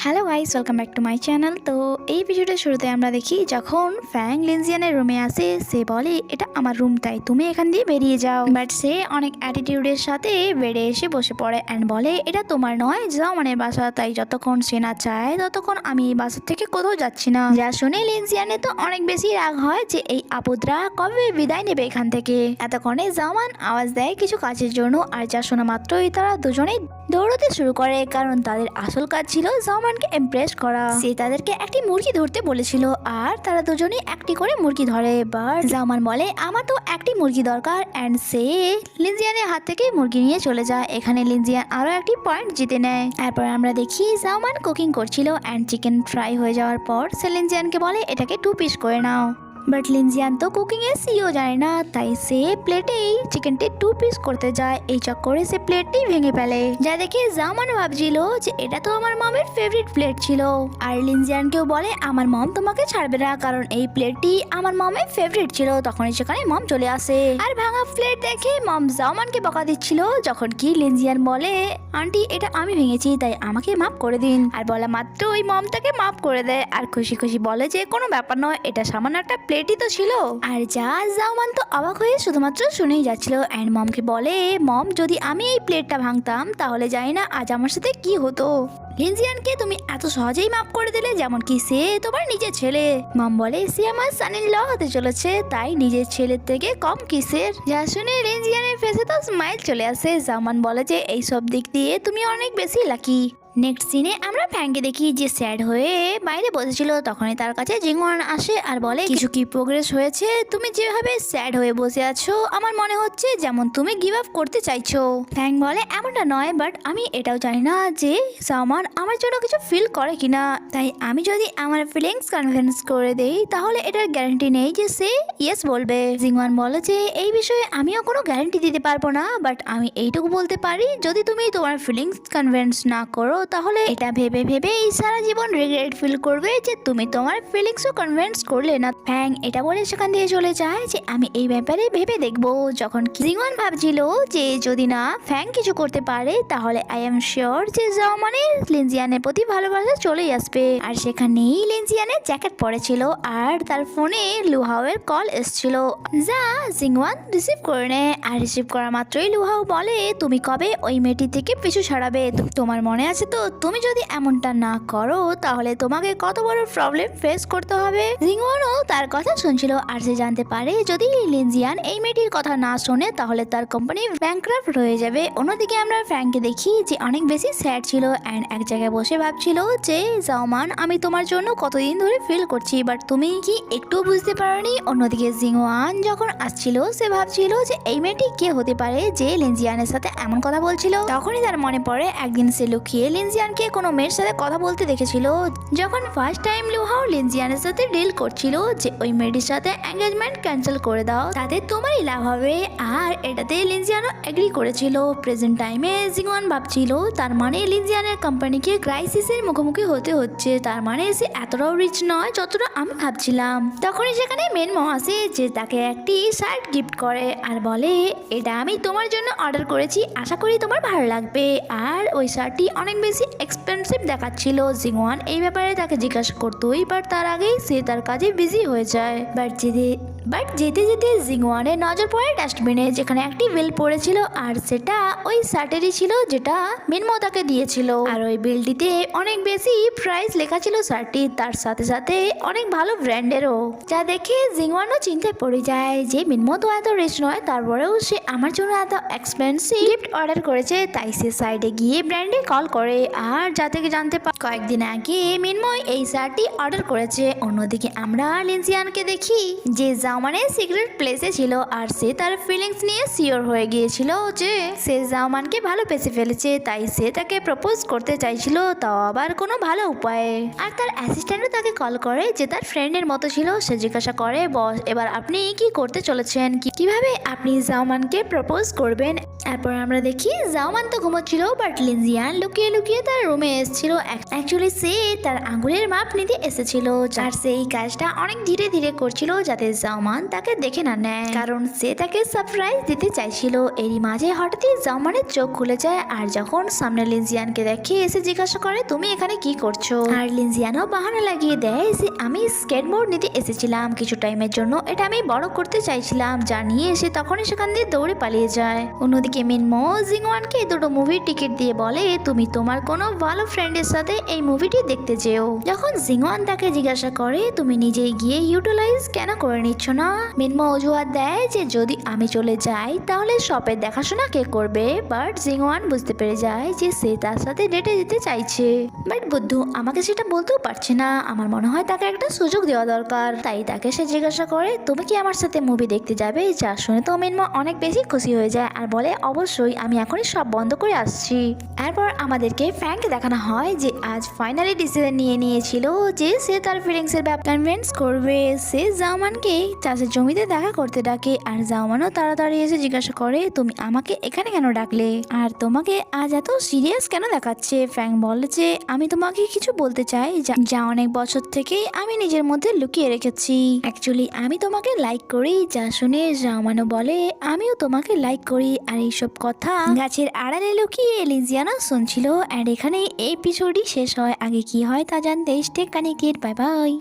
Hello guys, welcome back to my channel. তো এই ভিডিওটা শুরুতে আমরা দেখি যখন ফ্যাং লিনজিয়ানের রুমে আসে, সে বলে এটা আমার রুম, তাই তুমি এখান দিয়ে বেরিয়ে যাও। বাট সে অনেক অ্যাটিটিউডের সাথে বেড়ে এসে বসে পড়ে অ্যান্ড বলে এটা তোমার নয়, যাও মানে বাসা। তাই যতক্ষণ সে না চায় ততক্ষণ আমি এই বাসা থেকে কোথাও যাচ্ছি না। যা শুনে লিনজিয়ানে তো অনেক বেশি রাগ হয় যে এই আপুদরা কবে বিদায় নেবে এখান থেকে। এতক্ষণে জামান আওয়াজ দেয় কিছু কাজের জন্য, আর যা শোনা মাত্রই তারা দুজনেই দৌড়তে শুরু করে, কারণ তাদের আসল কাজ ছিল জামানকে ইমপ্রেস করা। সে তাদেরকে একটি মুরগি ধরতে বলেছিল আর তারা দুজনেই একটি করে মুরগি ধরে। বাট জামান বলে আমার তো একটি মুরগি দরকার অ্যান্ড সে লিনজিয়ানের হাত থেকে মুরগি নিয়ে চলে যায়। এখানে লিনজিয়ান আরো একটি পয়েন্ট জিতে নেয়। এরপর আমরা দেখি জামান কুকিং করছিল অ্যান্ড চিকেন ফ্রাই হয়ে যাওয়ার পর সে লিনজিয়ানকে বলে এটাকে 2 পিস করে নাও। বাট লিনজিয়ান তো কুকিং এর সিও জানে না, তাই সে প্লেটেই চিকেনটি 2 পিস করতে যায়। এই চক্করে সে প্লেটটি ভেঙে ফেলে, যা দেখে জামান ভাবছিল যে এটা তো আমার মমের ফেভারিট প্লেট ছিল। আর লিনজিয়ানকেও বলে আমার মম তোমাকে ছাড়বে না, কারণ এই প্লেটটি আমার মমের ফেভারিট ছিল। তখনই সেখানে মম চলে আসে আর ভাঙা প্লেট দেখে মম জামানকে বকা দিচ্ছিল, যখন কি লিনজিয়ান বলে আন্টি এটা আমি ভেঙেছি, তাই আমাকে মাফ করে দিন। আর বলা মাত্র ওই মম তাকে মাফ করে দেয় আর খুশি খুশি বলে যে কোনো ব্যাপার নয়, এটা সামান্য একটা প্লেটই তো ছিল। আর যা জামান তো অবাক হয়ে শুধুমাত্র শুনেই যাচ্ছিল অ্যান্ড মমকে বলে মম যদি আমি এই প্লেটটা ভাঙতাম তাহলে জানি না আজ আমার সাথে কি হতো। লিনজিয়ানকে তুমি এত সহজেই মাফ করে দিলে, যেমন কি সে তোমার নিজের ছেলে। মম বলে সে আমার সান ইন ল হতে চলেছে, তাই নিজের ছেলের থেকে কম কিসের। যা শুনে লিনজিয়ানের ফেসে তো স্মাইল চলে আসে। জামান বলে যে এইসব দিক দিয়ে তুমি অনেক বেশি লাকি। নেক্সট সিনে আমরা ফ্যাংকে দেখি যে স্যাড হয়ে বাইরে বসেছিল। তখনই তার কাছে জিংওয়ান আসে আর বলে কিছু কি প্রোগ্রেস হয়েছে? তুমি যেভাবে স্যাড হয়ে বসে আছো আমার মনে হচ্ছে যেমন তুমি গিভ আপ করতে চাইছো। ফ্যাং বলে এমনটা নয়, বাট আমি এটাও জানি না যে জামান আমার জন্য কিছু ফিল করে কিনা, তাই আমি যদি আমার ফিলিংস কনভিন্স করে দেই তাহলে এটার গ্যারান্টি নেই যে সে ইয়েস বলবে। জিংওয়ান বলে যে এই বিষয়ে আমিও কোনো গ্যারান্টি দিতে পারবো না, বাট আমি এইটুকু বলতে পারি যদি তুমি তোমার ফিলিংস কনভিন্স না করো তাহলে এটা ভেবে ভেবে এই সারা জীবন রিগ্রেট ফিল করবে যে তুমি তোমার ফিলিংসও কনভিন্স করলে না। ফ্যাং এটা বলে সেখান দিয়ে চলে যায় যে আমি এই ব্যাপারে ভেবে দেখবো। যখন জিংওয়ান ভাবছিল যে যদি না ফ্যাং কিছু করতে পারে তাহলে আই এম শিওর যে জামানের লিনজিয়ানের প্রতি ভালোবাসা চলেই আসবে। আর সেখানেই লিনজিয়ানের জ্যাকেট পরেছিল আর তার ফোনে লুহাওয়ের কল এসেছিল, যা জিংওয়ান রিসিভ করে নেয়। আর রিসিভ করা মাত্রই লুহাও বলে তুমি কবে ওই মেয়েটি থেকে পিছু ছাড়াবে? তোমার মনে আছে তো তুমি যদি এমনটা না করো তাহলে তোমাকে কত বড় প্রবলেম ফেস করতে হবে। জিংওয়ানও তার কথা শুনছিল আর সে জানতে পারে যদি লিনজিয়ান এই মেয়েটির কথা না শোনে তাহলে তার কোম্পানি ব্যাংক্রাফট হয়ে যাবে। অন্যদিকে আমরা ফ্র্যাঙ্ককে দেখি যে অনেক বেশি স্যাড ছিল অ্যান্ড এক জায়গায় বসে ভাবছিল যে জামান আমি তোমার জন্য কতদিন ধরে ফিল করছি, বাট তুমি কি একটু বুঝতে পারোনি। অন্যদিকে জিংওয়ান যখন আসছিল সে ভাবছিল যে এই মেয়েটি কে হতে পারে যে লিনজিয়ানের সাথে এমন কথা বলছিল। তখনই তার মনে পড়ে একদিন সে লুকিয়ে লিনজিয়ানকে কোনো মেয়ের সাথে কথা বলতে দেখেছিল, যখন ফার্স্ট টাইম লুহাও লিনজিয়ানের সাথে ডিল করছিল যে ওই মেয়েটির সাথে এঙ্গেজমেন্ট ক্যান্সেল করে দাও, তাতে তোমারই লাভ হবে। আর এটাতে লিনজিয়ানও এগ্রি করেছিল। প্রেজেন্ট টাইমে জিংওয়ান ভাবছিল তার মানে লিনজিয়ানের কোম্পানিকে ক্রাইসিসের মুখোমুখি হতে হচ্ছে, তার মানে সে এতটাও রিচ নয় যতটা আমি ভাবছিলাম। তখনই সেখানে মেন মো আসে যে তাকে একটি শার্ট গিফট করে আর বলে এটা আমি তোমার জন্য অর্ডার করেছি, আশা করি তোমার ভালো লাগবে। আর ওই শার্টটি অনেক বেশি এক্সপেন্সিভ দেখাচ্ছিল। জিংওয়ান এই ব্যাপারে তাকে জিজ্ঞাসা করতোই, বাট তার আগেই সে তার কাজে বিজি হয়ে যায়। বাট যেতে যেতে জিংওয়ানের নজর পড়ে ডাস্টবিনে, যেখানে একটি বিল পড়েছিল আর সেটা ওই শার্টেরই ছিল যেটা মিনমো তাকে দিয়েছিল। আর ওই বিলটিতে অনেক বেশি প্রাইস লেখা ছিল শার্টটি, তার সাথে সাথে অনেক ভালো ব্র্যান্ডেরও। যা দেখে জিংওয়ানও চিন্তায় পড়ে যায় যে মিনমো তো এত রিচ নয়, তারপরেও সে আমার জন্য এত এক্সপেন্সিভ গিফট অর্ডার করেছে। তাই সে সাইডে গিয়ে ব্র্যান্ডে কল করে আর যা থেকে জানতে পারে কয়েকদিন আগে মিনমো এই শার্টটি অর্ডার করেছে। অন্যদিকে আমরা লিনজিয়ানকে দেখি যে জামানের সিক্রেট প্লেসে ছিল আর সে তার ফিলিংস নিয়ে শিওর হয়ে গিয়েছিল যে সে জামানকে ভালো পেছে ফেলেছে, তাই সে তাকে প্রপোজ করতে চাইছিল, তাও আবার কোনো ভালো উপায়ে। আর তার অ্যাসিস্ট্যান্টও তাকে কল করে যে তার ফ্রেন্ডের মতো ছিল। সে জিজ্ঞাসা করে বস এবার আপনি কি করতে চলেছেন, কিভাবে আপনি জামানকে প্রপোজ করবেন। এরপর আমরা দেখি জামান তো ঘুমোচ্ছিল, বাট লিনজিয়ান লুকিয়ে লুকিয়ে তার রুমে এসেছিল। অ্যাকচুয়ালি সে তার আঙ্গুলের মাপ নিতে এসেছিল, আর সেই কাজটা অনেক ধীরে ধীরে করছিল যাতে জামান জামান তাকে দেখে না নেয়, কারণ সে তাকে সারপ্রাইজ দিতে চাইছিল। এরই মাঝে হঠাৎই জামানের চোখ খুলে যায়, আর যখন সামনে লিনজিয়ানকে দেখে এসে জিজ্ঞাসা করে তুমি এখানে কি করছো। আর লিনজিয়ানও বাহানা লাগিয়ে দেয় যে আমি স্কেটবোর্ড নিতে এসেছিলাম কিছু টাইমের জন্য, এটা আমি বড় করতে চাইছিলাম। যা নিয়ে এসে তখনই সেখান দিয়ে দৌড়ে পালিয়ে যায়। অন্যদিকে মিনমো জিংওয়ানকে দুটো মুভির টিকিট দিয়ে বলে তুমি তোমার কোনো ভালো ফ্রেন্ডের সাথে এই মুভিটি দেখতে যেও। যখন জিংওয়ান তাকে জিজ্ঞাসা করে তুমি নিজেই গিয়ে ইউটিলাইজ কেন করে নিচ্ছ না, মিনমো অজুহাত দেয় যে যদি আমি চলে যাই তাহলে শপের দেখাশোনা কে করবে। বাট জিংওয়ান বুঝতে পেরে যায় যে সে তার সাথে ডেটে যেতে চাইছে, বাট বুদ্ধু আমাকে সেটা বলতেও পারছে না। আমার মনে হয় তাকে একটা সুযোগ দেওয়া দরকার, তাই তাকে সে জিজ্ঞাসা করে তুমি কি আমার সাথে মুভি দেখতে যাবে। যা শুনে তো মিনমো অনেক বেশি খুশি হয়ে যায় আর বলে অবশ্যই, আমি এখনই সব বন্ধ করে আসছি। এরপর আমাদেরকে ফ্যাংকে দেখানো হয় যে আজ ফাইনালি ডিসিশন নিয়ে নিয়েছিল যে সে তার ফিলিংসের ব্যাপারে কনভিন্স করবে। সে জামানকে চাষের জমিতে দেখা করতে ডাকে, আর জামানও তাড়াতাড়ি এসে জিজ্ঞাসা করে তুমি আমাকে এখানে কেন ডাকলে, আর তোমাকে আজ এত সিরিয়াস কেন দেখাচ্ছে। ফ্যাং বলে যে আমি তোমাকে কিছু বলতে চাই যা অনেক বছর থেকেই আমি নিজের মধ্যে লুকিয়ে রেখেছি। অ্যাকচুয়ালি আমি তোমাকে লাইক করি। যা শুনে জামানও বলে আমিও তোমাকে লাইক করি। আর এইসব কথা গাছের আড়ালে লুকিয়ে লিনজিয়ানও শুনছিল। আর এখানে এই এপিসোডই শেষ হয়। আগে কি হয় তা জানতে স্টে কানেক্টেড। Bye bye.